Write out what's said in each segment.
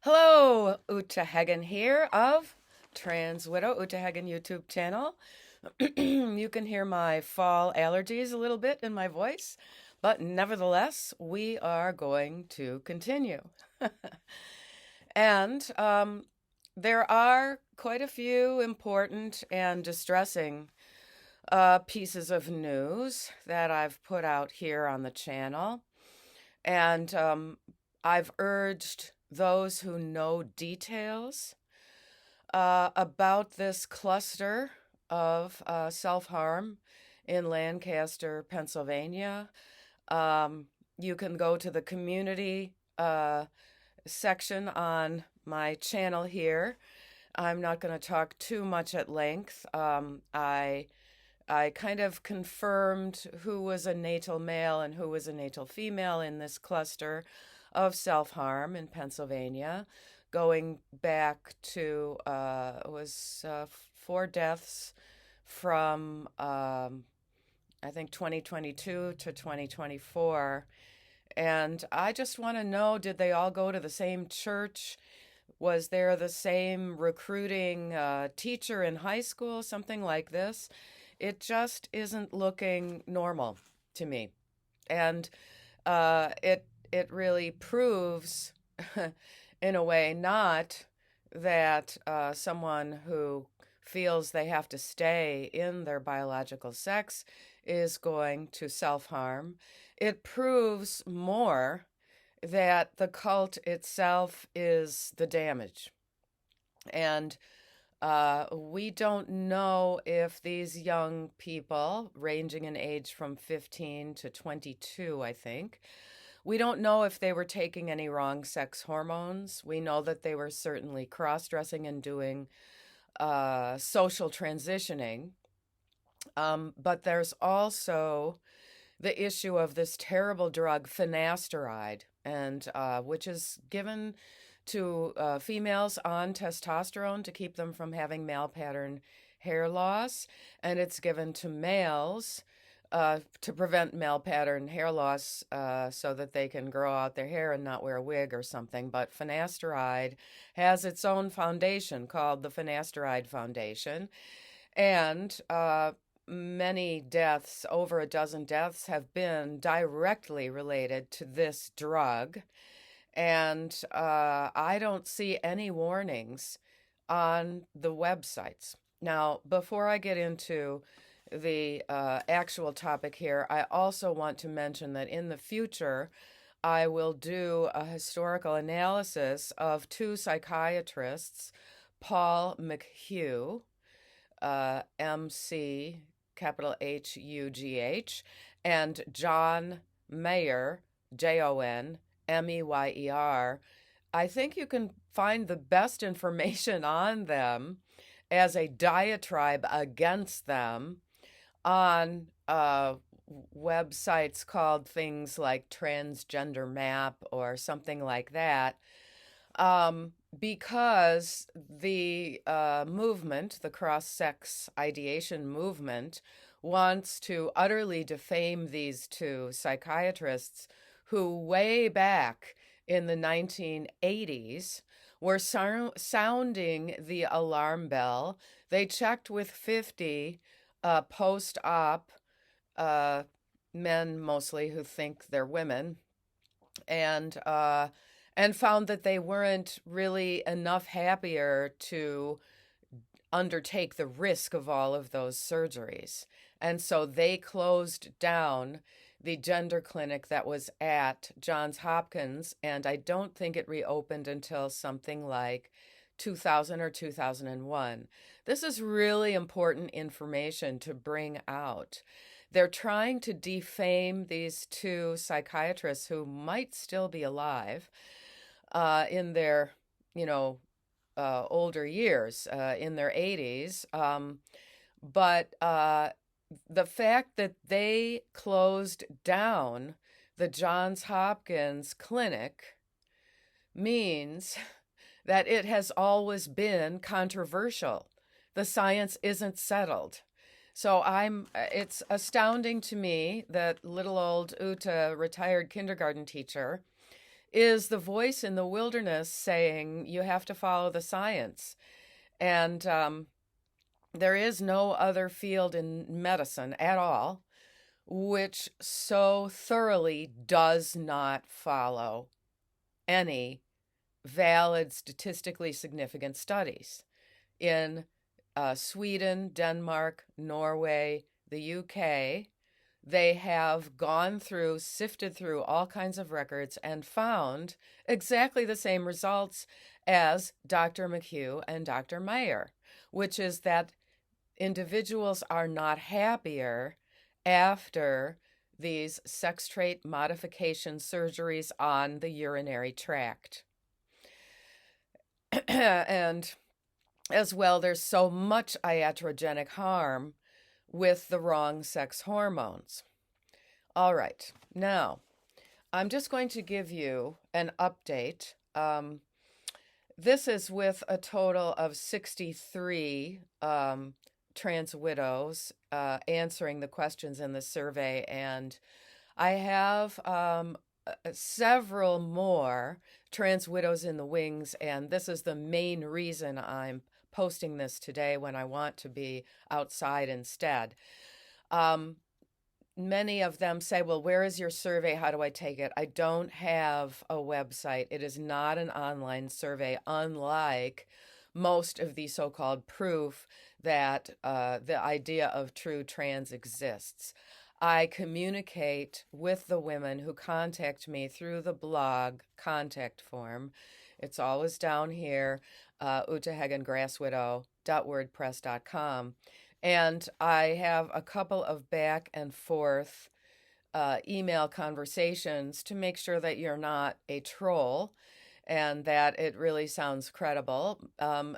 Hello, Uta Hagen here of Trans Widow Uta Hagen YouTube channel. You can hear my fall allergies a little bit in my voice, but nevertheless, we are going to continue. And there are quite a few important and distressing pieces of news that I've put out here on the channel. And I've urged those who know details about this cluster of self harm in Lancaster, Pennsylvania. You can go to the community section on my channel here. I'm not going to talk too much at length. I kind of confirmed who was a natal male and who was a natal female in this cluster of self-harm in Pennsylvania, going back to was 4 deaths from I think 2022 to 2024. And I just want to know, did they all go to the same church? Was there the same recruiting teacher in high school? Something like this. It just isn't looking normal to me. And it really proves, in a way, not that someone who feels they have to stay in their biological sex is going to self-harm. It proves more that the cult itself is the damage. And we don't know if these young people, ranging in age from 15 to 22, I think, we don't know if they were taking any wrong sex hormones. We know that they were certainly cross-dressing and doing social transitioning. But there's also the issue of this terrible drug, finasteride, and which is given to females on testosterone to keep them from having male pattern hair loss, and it's given to males to prevent male pattern hair loss so that they can grow out their hair and not wear a wig or something. But finasteride has its own foundation called the Finasteride Foundation, and many deaths, over a dozen deaths, have been directly related to this drug. And I don't see any warnings on the websites. Now, before I get into the actual topic here, I also want to mention that in the future, I will do a historical analysis of two psychiatrists, Paul McHugh, MC, capital Hugh, and Jon Meyer, JonMeyer. I think you can find the best information on them as a diatribe against them on websites called things like Transgender Map or something like that. Because the movement, the cross-sex ideation movement, wants to utterly defame these two psychiatrists who way back in the 1980s were sounding the alarm bell. They checked with 50 post-op men, mostly, who think they're women, and found that they weren't really enough happier to undertake the risk of all of those surgeries. And so they closed down the gender clinic that was at Johns Hopkins, and I don't think it reopened until something like 2000 or 2001. This is really important information to bring out. They're trying to defame these two psychiatrists who might still be alive in their, older years, in their 80s. But the fact that they closed down the Johns Hopkins clinic means that it has always been controversial. The science isn't settled. So it's astounding to me that little old Uta, retired kindergarten teacher, is the voice in the wilderness saying you have to follow the science. And there is no other field in medicine at all which so thoroughly does not follow any valid, statistically significant studies. In Sweden, Denmark, Norway, the UK, they have gone through, sifted through all kinds of records and found exactly the same results as Dr. McHugh and Dr. Meyer, which is that individuals are not happier after these sex trait modification surgeries on the urinary tract. And as well, there's so much iatrogenic harm with the wrong sex hormones. All right, now I'm just going to give you an update. This is with a total of 63 trans widows answering the questions in the survey, and I have several more trans widows in the wings, and this is the main reason I'm posting this today when I want to be outside instead. Many of them say, well, where is your survey? How do I take it? I don't have a website. It is not an online survey, unlike most of the so-called proof that the idea of true trans exists. I communicate with the women who contact me through the blog contact form. It's always down here, utahagengrasswidow.wordpress.com. And I have a couple of back and forth email conversations to make sure that you're not a troll and that it really sounds credible.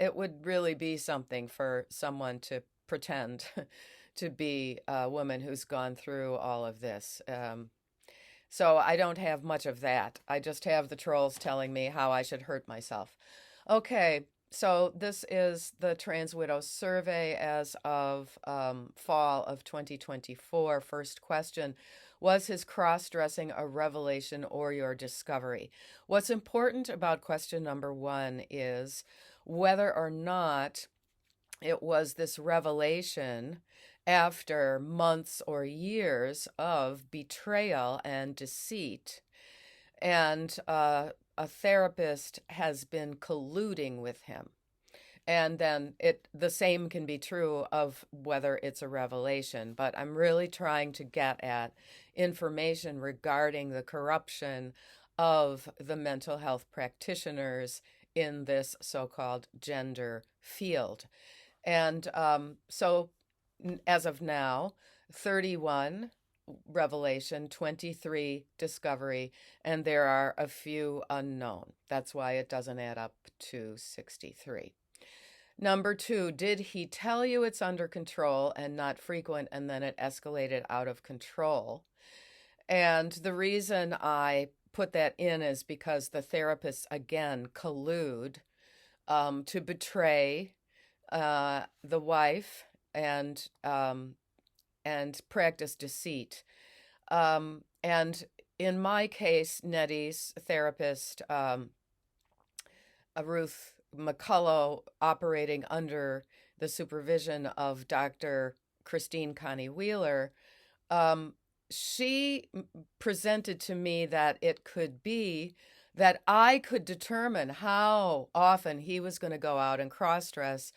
It would really be something for someone to pretend to be a woman who's gone through all of this. So I don't have much of that. I just have the trolls telling me how I should hurt myself. Okay, so this is the Trans Widow survey as of fall of 2024. First question: was his cross-dressing a revelation or your discovery? What's important about question number one is whether or not it was this revelation after months or years of betrayal and deceit, and a therapist has been colluding with him. And then the same can be true of whether it's a revelation. But I'm really trying to get at information regarding the corruption of the mental health practitioners in this so-called gender field. And so as of now, 31 revelation, 23 discovery, and there are a few unknown. That's why it doesn't add up to 63. Number two, did he tell you it's under control and not frequent, and then it escalated out of control? And the reason I put that in is because the therapists, again, collude to betray the wife and practice deceit. And in my case, Nettie's therapist, Ruth McCullough, operating under the supervision of Dr. Christine Connie Wheeler, she presented to me that it could be that I could determine how often he was going to go out and cross-dress,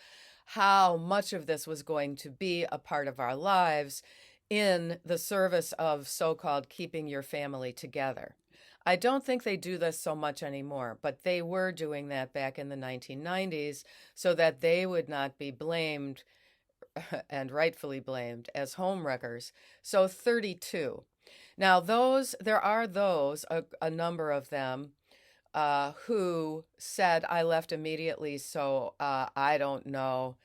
how much of this was going to be a part of our lives in the service of so-called keeping your family together. I don't think they do this so much anymore, but they were doing that back in the 1990s so that they would not be blamed, and rightfully blamed, as homewreckers. So 32. Now there are those, a number of them, who said, I left immediately, so I don't know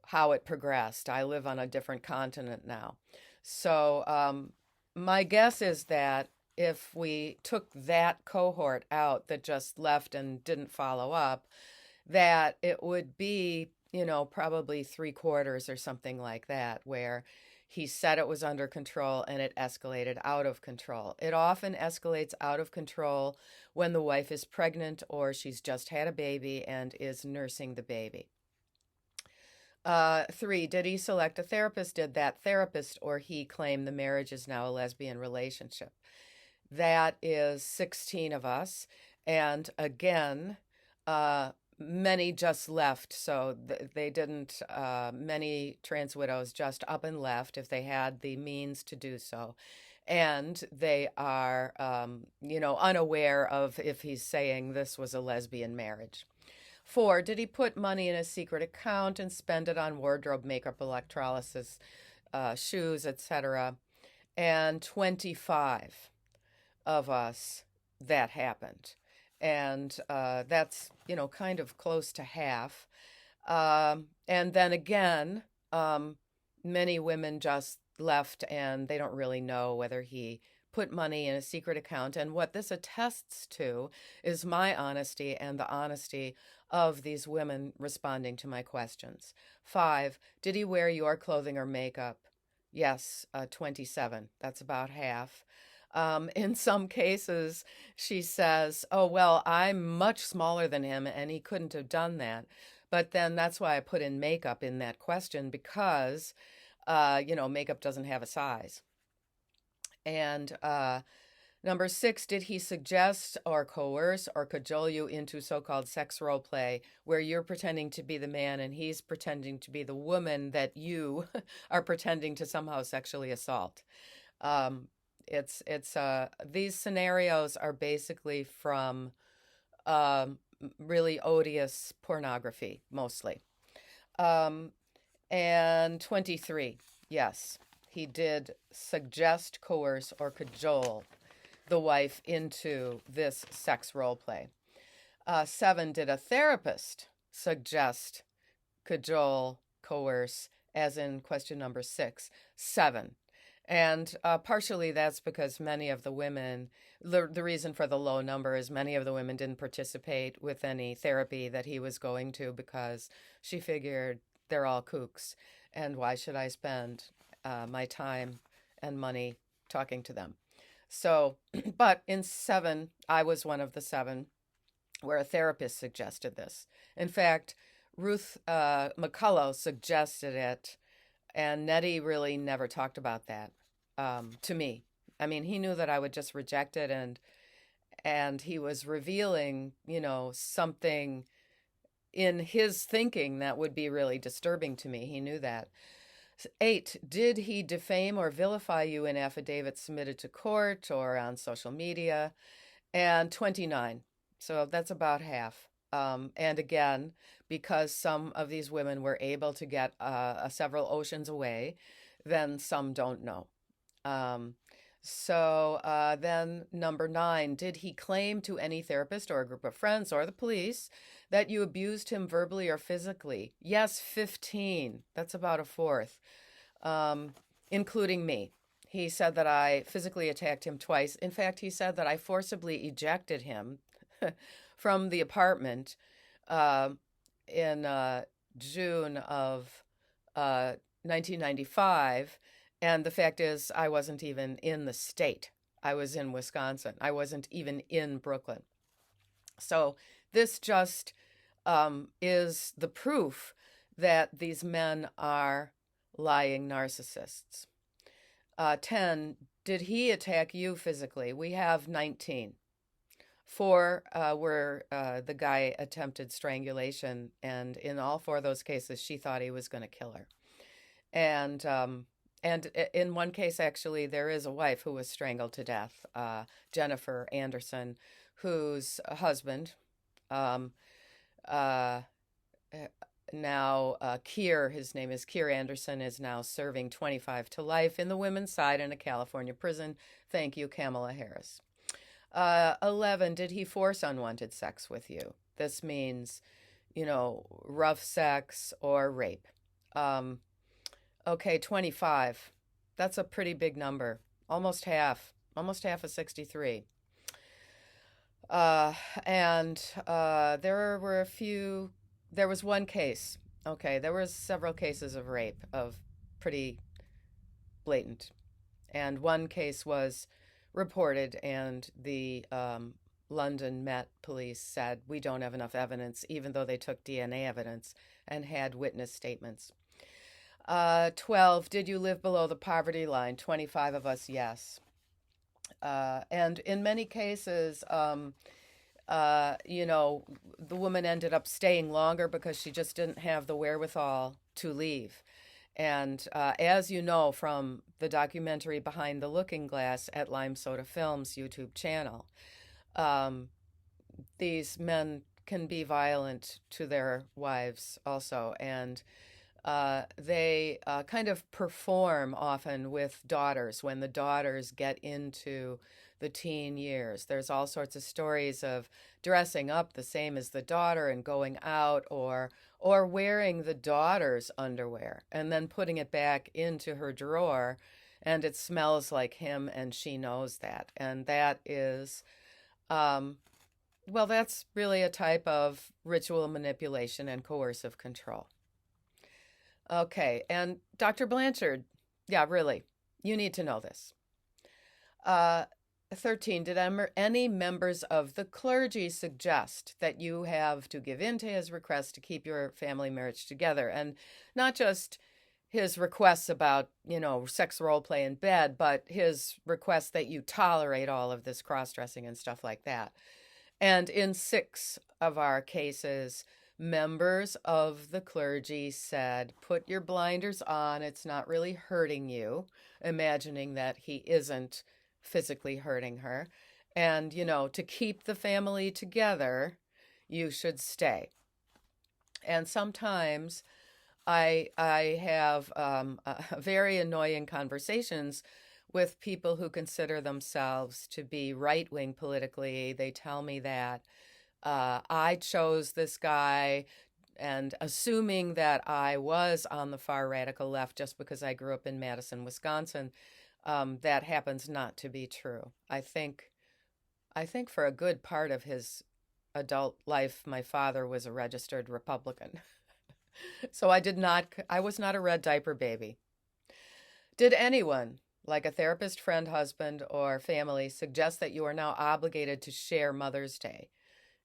how it progressed. I live on a different continent now. So my guess is that if we took that cohort out that just left and didn't follow up, that it would be, probably 3/4 or something like that, where He said it was under control and it escalated out of control. It often escalates out of control when the wife is pregnant or she's just had a baby and is nursing the baby. 3, did he select a therapist? Did that therapist or he claim the marriage is now a lesbian relationship? That is 16 of us. And again, many just left. So they didn't, many trans widows just up and left if they had the means to do so. And they are, unaware of if he's saying this was a lesbian marriage. 4, did he put money in a secret account and spend it on wardrobe, makeup, electrolysis, shoes, etc.? And 25 of us, that happened. And that's, kind of close to half. And then again, many women just left and they don't really know whether he put money in a secret account. And what this attests to is my honesty and the honesty of these women responding to my questions. 5, did he wear your clothing or makeup? Yes, 27. That's about half. In some cases, she says, oh, well, I'm much smaller than him and he couldn't have done that. But then that's why I put in makeup in that question because, makeup doesn't have a size. And number 6, did he suggest or coerce or cajole you into so-called sex role play where you're pretending to be the man and he's pretending to be the woman that you are pretending to somehow sexually assault? These scenarios are basically from really odious pornography, mostly. And 23, yes, he did suggest, coerce, or cajole the wife into this sex role play. 7, did a therapist suggest, cajole, coerce, as in question number 6? 7. And partially that's because many of the women, the reason for the low number is many of the women didn't participate with any therapy that he was going to because she figured they're all kooks. And why should I spend my time and money talking to them? So, but in 7, I was one of the 7 where a therapist suggested this. In fact, Ruth McCullough suggested it, and Nettie really never talked about that to me. I mean, he knew that I would just reject it, and he was revealing, something in his thinking that would be really disturbing to me. He knew that. 8, did he defame or vilify you in affidavits submitted to court or on social media? And 29, so that's about half. And again, because some of these women were able to get several oceans away, then some don't know. Then number 9, did he claim to any therapist or a group of friends or the police that you abused him verbally or physically? Yes, 15. That's about a fourth, including me. He said that I physically attacked him twice. In fact, he said that I forcibly ejected him from the apartment in June of 1995. And the fact is, I wasn't even in the state. I was in Wisconsin. I wasn't even in Brooklyn. So this just is the proof that these men are lying narcissists. 10, did he attack you physically? We have 19. 4 were the guy attempted strangulation, and in all 4 of those cases, she thought he was going to kill her. And in one case, actually, there is a wife who was strangled to death, Jennifer Anderson, whose husband, now Keir, his name is Keir Anderson, is now serving 25 to life in the women's side in a California prison. Thank you, Kamala Harris. 11, did he force unwanted sex with you? This means, rough sex or rape. Okay, 25. That's a pretty big number. Almost half of 63. There was one case. Okay, there was several cases of rape, of pretty blatant. And one case was reported, and the London Met Police said, we don't have enough evidence, even though they took DNA evidence and had witness statements. 12, did you live below the poverty line? 25 of us, yes. And in many cases, the woman ended up staying longer because she just didn't have the wherewithal to leave. And as you know from the documentary Behind the Looking Glass at Lime Soda Films YouTube channel, these men can be violent to their wives also. And they kind of perform often with daughters when the daughters get into the teen years. There's all sorts of stories of dressing up the same as the daughter and going out, or wearing the daughter's underwear and then putting it back into her drawer, and it smells like him and she knows that. And that is that's really a type of ritual manipulation and coercive control. Okay, and Dr. Blanchard, yeah, really, you need to know this. 13, did any members of the clergy suggest that you have to give in to his request to keep your family marriage together? And not just his requests about, sex role play in bed, but his request that you tolerate all of this cross-dressing and stuff like that. And in 6 of our cases, members of the clergy said, put your blinders on, it's not really hurting you, imagining that he isn't physically hurting her. And, to keep the family together, you should stay. And sometimes I have very annoying conversations with people who consider themselves to be right-wing politically. They tell me that I chose this guy, and assuming that I was on the far radical left just because I grew up in Madison, Wisconsin, that happens not to be true. I think for a good part of his adult life, my father was a registered Republican. So I was not a red diaper baby. Did anyone, like a therapist, friend, husband, or family, suggest that you are now obligated to share Mother's Day?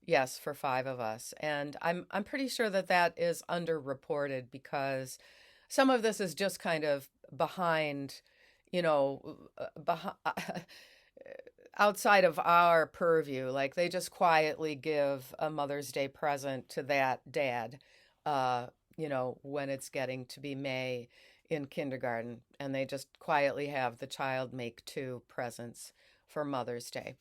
Yes, for 5 of us. And I'm pretty sure that is underreported, because some of this is just kind of behind, outside of our purview. Like, they just quietly give a Mother's Day present to that dad, when it's getting to be May in kindergarten, and they just quietly have the child make 2 presents for Mother's Day.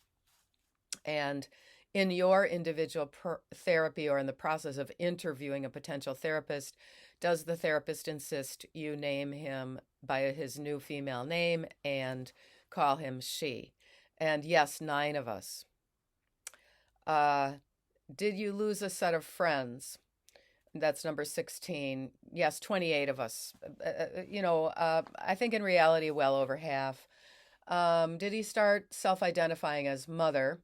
And in your individual therapy, or in the process of interviewing a potential therapist, does the therapist insist you name him by his new female name and call him she? And yes, 9 of us. Did you lose a set of friends? That's number 16. Yes, 28 of us. I think in reality, well over half. Did he start self-identifying as mother?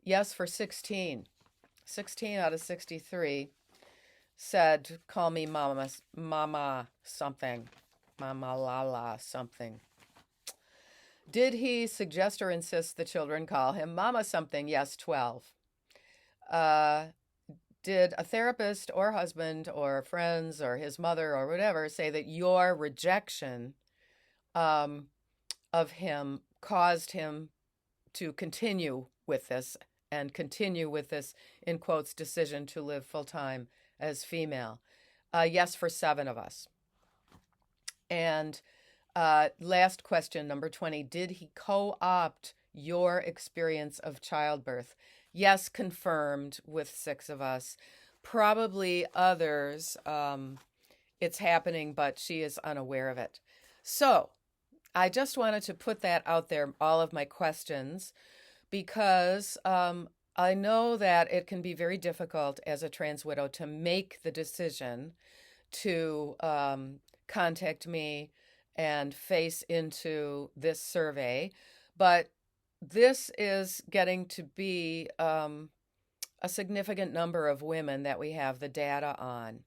Yes, for 16. 16 out of 63 said, call me mama something, mama lala something. Did he suggest or insist the children call him mama something? Yes, 12. Did a therapist or husband or friends or his mother or whatever say that your rejection of him caused him to continue with this, and continue with this, in quotes, decision to live full-time as female? Yes, for 7 of us. And last question, number 20, did he co-opt your experience of childbirth? Yes, confirmed with 6 of us. Probably others, it's happening, but she is unaware of it. So I just wanted to put that out there, all of my questions, because I know that it can be very difficult as a trans widow to make the decision to contact me and face into this survey, but this is getting to be a significant number of women that we have the data on.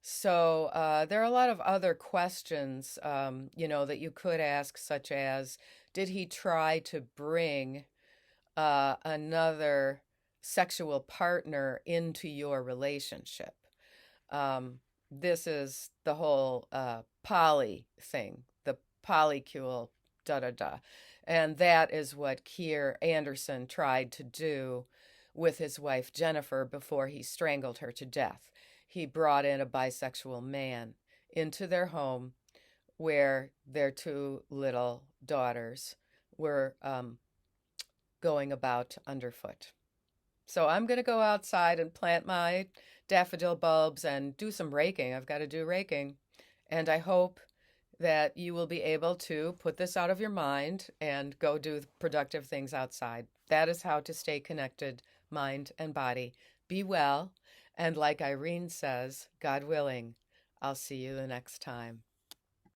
So there are a lot of other questions, that you could ask, such as, did he try to bring another sexual partner into your relationship? Um, this is the whole poly thing, the polycule, da da da. And that is what Keir Anderson tried to do with his wife Jennifer before he strangled her to death. He brought in a bisexual man into their home where their two little daughters were going about underfoot. So I'm going to go outside and plant my daffodil bulbs and do some raking. I've got to do raking. And I hope that you will be able to put this out of your mind and go do productive things outside. That is how to stay connected, mind and body. Be well. And like Irene says, God willing, I'll see you the next time.